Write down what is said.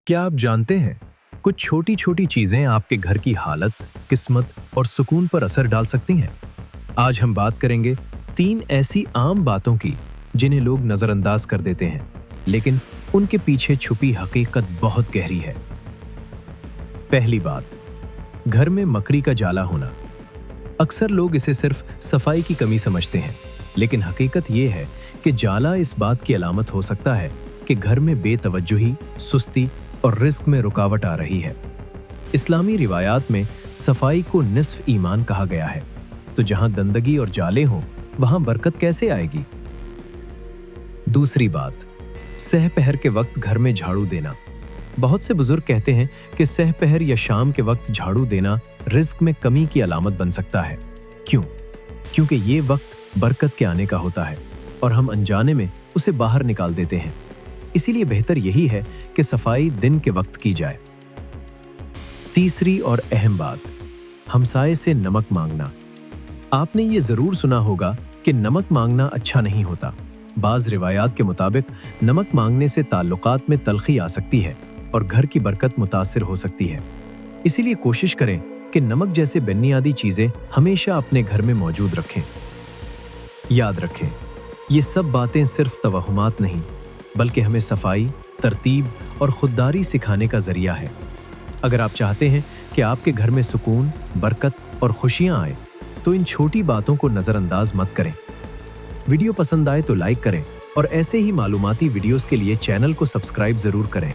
क्या आप जानते हैं कुछ छोटी छोटी चीजें आपके घर की हालत, किस्मत और सुकून पर असर डाल सकती हैं। आज हम बात करेंगे 3 ऐसी आम बातों की जिन्हें लोग नजरअंदाज कर देते हैं, लेकिन उनके पीछे छुपी हकीकत बहुत गहरी है। पहली बात, घर में मकड़ी का जाला होना। अक्सर लोग इसे सिर्फ सफाई की कमी समझते हैं, लेकिन हकीकत यह है कि जाला इस बात की अलामत हो सकता है कि घर में बेतवज्जुही, सुस्ती और रिस्क में रुकावट आ रही है। इस्लामी रिवायात में सफाई को निस्फ ईमान कहा गया है, तो जहां गंदगी और जाले हों, वहां बरकत कैसे आएगी? दूसरी बात, सहपहर के वक्त घर में झाड़ू देना। बहुत से बुजुर्ग कहते हैं कि सहपहर या शाम के वक्त झाड़ू देना रिस्क में कमी की अलामत बन सकता है। क्यों? क्योंकि ये वक्त बरकत के आने का होता है और हम अनजाने में उसे बाहर निकाल देते हैं। इसीलिए बेहतर यही है कि सफाई दिन के वक्त की जाए। तीसरी और अहम बात, हमसाये से नमक मांगना। आपने ये जरूर सुना होगा कि नमक मांगना अच्छा नहीं होता। बाज रिवायात के मुताबिक नमक मांगने से ताल्लुकात में तलखी आ सकती है और घर की बरकत मुतासिर हो सकती है। इसीलिए कोशिश करें कि नमक जैसे बुनियादी चीजें हमेशा अपने घर में मौजूद रखें। याद रखें, ये सब बातें सिर्फ तवहुमात नहीं, बल्कि हमें सफाई, तरतीब और खुददारी सिखाने का जरिया है। अगर आप चाहते हैं कि आपके घर में सुकून, बरकत और खुशियां आए, तो इन छोटी बातों को नजरअंदाज मत करें। वीडियो पसंद आए तो लाइक करें और ऐसे ही मालूमाती वीडियोस के लिए चैनल को सब्सक्राइब जरूर करें।